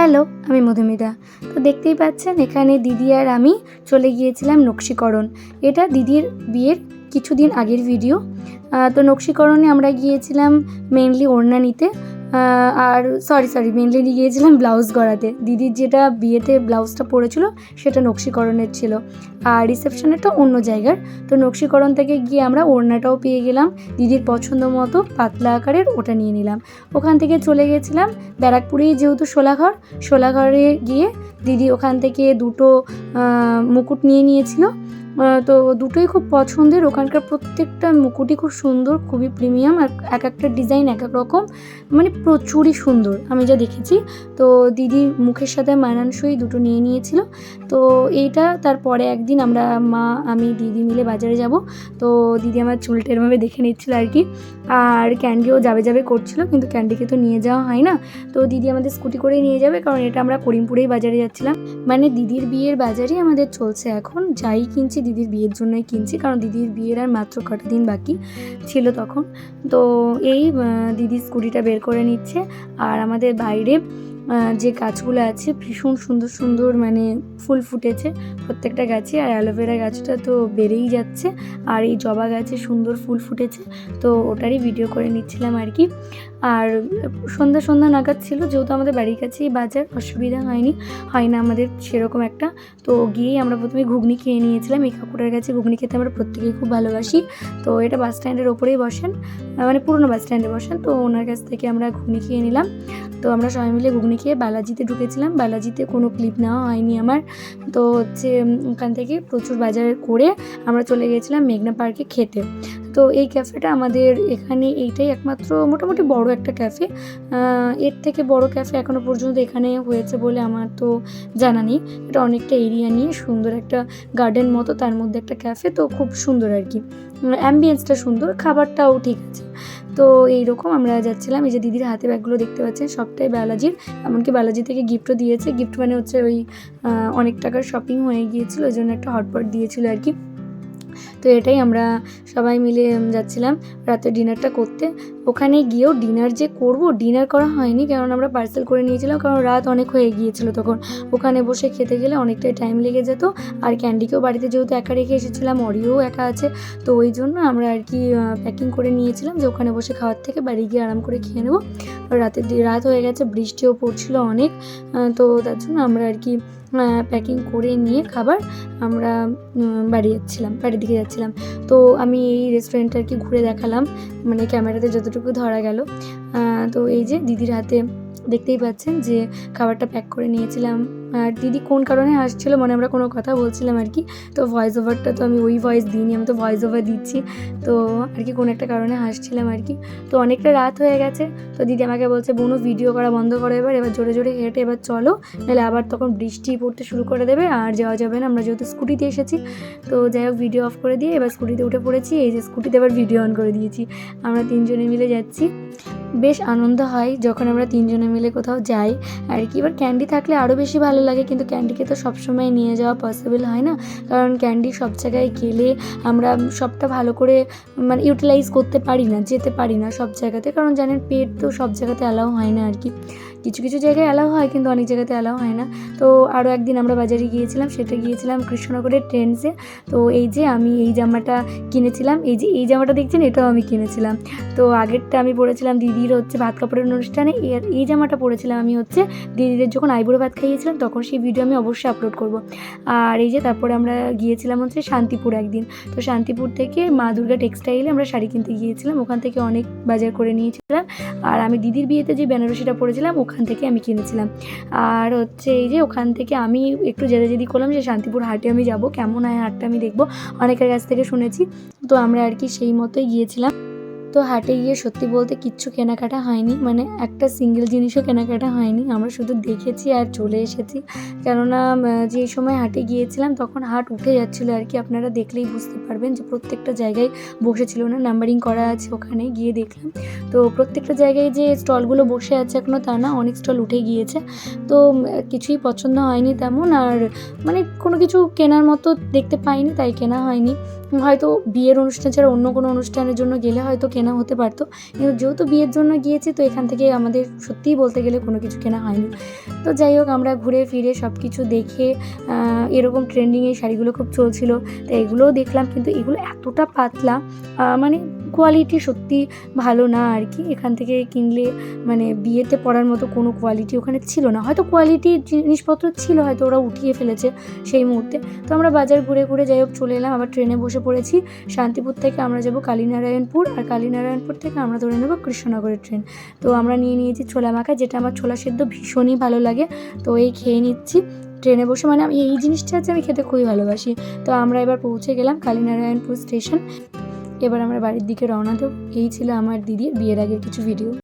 Hello, আমি মধুমিতা। তো দেখতেই পাচ্ছেন এখানে দিদি আর আমি চলে গিয়েছিলাম নকশীকরণ। এটা দিদির বিয়ের কিছুদিন আগের ভিডিও। তো নকশীকরণে আমরা গিয়েছিলাম মেনলি ওড়না নিতে, আর মেনলি গিয়েছিলাম ব্লাউজ গড়াতে। দিদির যেটা বিয়েতে ব্লাউজটা পরেছিল সেটা নকশীকরণের ছিল, আর রিসেপশনেরটা অন্য জায়গার। তো নকশীকরণ থেকে গিয়ে আমরা ওড়নাটাও পেয়ে গেলাম, দিদির পছন্দ মতো পাতলা আকারের ওটা নিয়ে নিলাম। ওখান থেকে চলে গেছিলাম ব্যারাকপুরেই, যেহেতু শোলাঘরে গিয়ে দিদি ওখান থেকে দুটো মুকুট নিয়ে নিয়েছিল। তো দুটোই খুব পছন্দের, ওখানকার প্রত্যেকটা মুকুটই খুব সুন্দর, খুবই প্রিমিয়াম, আর এক একটা ডিজাইন এক এক রকম, মানে প্রচুরই সুন্দর আমি যা দেখেছি। তো দিদির মুখের সাথে মানানসই দুটো নিয়ে নিয়েছিল। তো এইটা তারপরে একদিন আমরা আমি দিদি মিলে বাজারে যাব। তো দিদি আমার চুলটা এরভাবে দেখে নিচ্ছিল আর কি, আর ক্যান্ডিও যাবে করছিল, কিন্তু ক্যান্ডিকে তো নিয়ে যাওয়া হয় না। তো দিদি আমাদের স্কুটি করেই নিয়ে যাবে, কারণ এটা আমরা করিমপুরেই বাজারে যাচ্ছিলাম। মানে দিদির বিয়ের বাজারই আমাদের চলছে এখন, যাই কিনছি দিদির বিয়ের জন্যই কিনছি, কারণ দিদির বিয়ের আর মাত্র কটা দিন বাকি ছিল তখন। তো এই দিদি স্কুটিটা বের করে নিচ্ছে, আর আমাদের বাইরে যে গাছগুলো আছে ভীষণ সুন্দর সুন্দর, মানে ফুল ফুটেছে প্রত্যেকটা গাছে, আর অ্যালোভেরা গাছটা তো বেড়েই যাচ্ছে, আর এই জবা গাছে সুন্দর ফুল ফুটেছে। তো ওটারই ভিডিও করে নিচ্ছিলাম আর কি। আর সন্ধ্যা নাগাদ ছিল, যেহেতু আমাদের বাড়ির কাছেই বাজার, অসুবিধা হয় না আমাদের সেরকম একটা। তো গিয়েই আমরা প্রথমে ঘুগনি খেয়ে নিয়েছিলাম। এই কাকুটার কাছে ঘুগনি খেতে আমরা প্রত্যেকেই খুব ভালোবাসি। তো এটা বাস স্ট্যান্ডের ওপরেই বসেন, মানে পুরনো বাস স্ট্যান্ডে বসেন। তো ওনার কাছ থেকে আমরা ঘুগনি খেয়ে নিলাম। তো আমরা সবাই মিলে ঘুগনি খেয়ে বালাজিতে ঢুকেছিলাম। বালাজিতে কোনো ক্লিপ নেওয়া হয়নি আমার। তো ওখান থেকে প্রচুর বাজার করে আমরা চলে গেছিলাম মেঘনা পার্কে খেতে। তো এই ক্যাফেটা আমাদের এখানে এইটাই একমাত্র মোটামুটি বড় একটা ক্যাফে। এর থেকে বড় ক্যাফে এখনও পর্যন্ত এখানে হয়েছে বলে আমার তো জানা নেই। এটা অনেকটা এরিয়া নিয়ে সুন্দর একটা গার্ডেন মতো, তার মধ্যে একটা ক্যাফে। তো খুব সুন্দর আর কি, অ্যাম্বিয়েন্সটা সুন্দর, খাবারটাও ঠিক আছে। তো এইরকম আমরা যাচ্ছিলাম। এই যে দিদির হাতে ব্যাগগুলো দেখতে পাচ্ছেন সবটাই বালাজির, এমনকি বালাজি থেকে গিফটও দিয়েছে। গিফট মানে হচ্ছে ওই অনেক টাকার শপিং হয়ে গিয়েছিল, ওই জন্য একটা হটপট দিয়েছিল আর কি। তো এটাই আমরা সবাই মিলে যাচ্ছিলাম রাতে ডিনারটা করতে। ওখানে গিয়েও ডিনার করা হয়নি, কারণ আমরা পার্সেল করে নিয়েছিলাম, কারণ রাত অনেক হয়ে গিয়েছিল তখন। ওখানে বসে খেতে গেলে অনেকটাই টাইম লেগে যেত, আর ক্যান্ডিকেও বাড়িতে যেহেতু একা রেখে এসেছিলাম, অরিও একা আছে, তো ওই জন্য আমরা আর কি প্যাকিং করে নিয়েছিলাম যে ওখানে বসে খাওয়ার থেকে বাড়ি গিয়ে আরাম করে খেয়ে নেবো। রাত হয়ে গেছে, বৃষ্টিও পড়ছিল অনেক। তো তার জন্য আমরা আর কি প্যাকিং করে নিয়ে খাবার আমরা বাড়ির দিকে যাচ্ছিলাম। তো আমি এই রেস্টুরেন্টটা আর কি ঘুরে দেখালাম, মানে ক্যামেরাতে যতটুকু ধরা গেল। তো এই যে দিদির হাতে দেখতেই পাচ্ছেন যে খাবারটা প্যাক করে নিয়েছিলাম। আর দিদি কোন কারণে হাসছিল, মানে আমরা কোনো কথা বলছিলাম আর কি। তো ভয়েস ওভারটা তো আমি ওই ভয়েস দিইনি, আমি তো ভয়েস ওভার দিচ্ছি। তো আর কি কোনো একটা কারণে হাসছিলাম আর কি। তো অনেকটা রাত হয়ে গেছে। তো দিদি আমাকে বলছে, বোনু ভিডিও করা বন্ধ করো, এবার জোরে জোরে হেঁটে এবার চলো, নাহলে আবার তখন বৃষ্টি পড়তে শুরু করে দেবে, আর যাওয়া যাবে না। আমরা যেহেতু স্কুটিতে এসেছি, তো যাই হোক ভিডিও অফ করে দিয়ে এবার স্কুটিতে উঠে পড়েছি। এই যে স্কুটিতে এবার ভিডিও অন করে দিয়েছি। আমরা তিনজনে মিলে যাচ্ছি। বেশ আনন্দ হয় যখন আমরা তিনজনে মিলে কোথাও যাই আর কি। এবার ক্যান্ডি থাকলে আরও বেশি ভালো লাগে, কিন্তু ক্যান্ডিকে তো সবসময় নিয়ে যাওয়া পসিবল হয় না, কারণ ক্যান্ডি সব জায়গায় গেলে আমরা সবটা ভালো করে মানে ইউটিলাইজ করতে পারি না, যেতে পারি না সব জায়গাতে, কারণ জানেন পেট তো সব জায়গাতে অ্যালাউ হয় না আর কি। কিছু কিছু জায়গায় অ্যালাউ হয়, কিন্তু অনেক জায়গাতে অ্যালাউ হয় না। তো আরও একদিন আমরা বাজারে গিয়েছিলাম, সেটা গিয়েছিলাম কৃষ্ণনগরের ট্রেন্ডসে। তো এই যে আমি এই জামাটা কিনেছিলাম, এই জামাটা দেখছেন, এটাও আমি কিনেছিলাম। তো আগেরটা আমি পরেছিলাম দিদির হচ্ছে ভাত কাপড়ের অনুষ্ঠানে, এই জামাটা পরেছিলাম আমি হচ্ছে দিদিদের যখন আইবুড়ো ভাত খাইয়েছিলাম তখন। সেই ভিডিও আমি অবশ্যই আপলোড করব। আর এই যে তারপরে আমরা গিয়েছিলাম হচ্ছে শান্তিপুর একদিন। তো শান্তিপুর থেকে মা দুর্গা টেক্সটাইলে আমরা শাড়ি কিনতে গিয়েছিলাম, ওখান থেকে অনেক বাজার করে নিয়েছিলাম। আর আমি দিদির বিয়েতে যে বেনারসিটা পরেছিলাম ওখান থেকে আমি কিনেছিলাম। আর হচ্ছে এই যে ওখান থেকে আমি একটু জেদাজেদি করলাম যে শান্তিপুর হাটে আমি যাব, কেমন হয় হাটটা আমি দেখব, অনেকের কাছ থেকে শুনেছি। তো আমরা আর কি সেই মতোই গিয়েছিলাম। তো হাটে গিয়ে সত্যি বলতে কিচ্ছু কেনাকাটা হয়নি, মানে একটা সিঙ্গেল জিনিসও কেনাকাটা হয়নি। আমরা শুধু দেখেছি আর চলে এসেছি, কেননা যে সময় হাটে গিয়েছিলাম তখন হাট উঠে যাচ্ছিলো আর কি। আপনারা দেখলেই বুঝতে পারবেন যে প্রত্যেকটা জায়গায় বসেছিল না, নাম্বারিং করা আছে, ওখানে গিয়ে দেখলাম। তো প্রত্যেকটা জায়গায় যে স্টলগুলো বসে আছে এখনও তা না, অনেক স্টল উঠে গিয়েছে। তো কিছুই পছন্দ হয়নি তেমন, আর মানে কোনো কিছু কেনার মতো দেখতে পাইনি, তাই কেনা হয়নি। হয়তো বিয়ের অনুষ্ঠান ছাড়া অন্য কোনো অনুষ্ঠানের জন্য গেলে হয়তো কেনা হতে পারতো, কিন্তু যেহেতু বিয়ের জন্য গিয়েছি তো এখান থেকে আমাদের সত্যিই বলতে গেলে কোনো কিছু কেনা হয়নি। তো যাই হোক, আমরা ঘুরে ফিরে সব কিছু দেখে এরকম ট্রেন্ডিংয়ে শাড়িগুলো খুব চলছিল, তো এগুলোও দেখলাম, কিন্তু এগুলো এতটা পাতলা, মানে কোয়ালিটি সত্যি ভালো না আর কি। এখান থেকে কিনলে মানে বিয়েতে পরার মতো কোনো কোয়ালিটি ওখানে ছিল না, হয়তো কোয়ালিটির জিনিসপত্র ছিল, হয়তো ওরা উঠিয়ে ফেলেছে সেই মুহূর্তে। তো আমরা বাজার ঘুরে ঘুরে যাই হোক চলে এলাম, আবার ট্রেনে বসে পড়েছি। শান্তিপুর থেকে আমরা যাব কালীনারায়ণপুর, আর কালীনারায়ণপুর থেকে আমরা ধরে নেব কৃষ্ণনগরের ট্রেন। তো আমরা নিয়েছি ছোলা মাখা, যেটা আমার ছোলা সেদ্ধ ভীষণই ভালো লাগে, তো এই খেয়ে নিচ্ছি ট্রেনে বসে। মানে আমি এই জিনিসটা হচ্ছে আমি খেতে খুবই ভালোবাসি। তো আমরা এবার পৌঁছে গেলাম কালীনারায়ণপুর স্টেশন। এবার আমরা বাড়ির দিকে রওনা দেব। এই ছিল আমার দিদির বিয়ের আগের কিছু ভিডিও।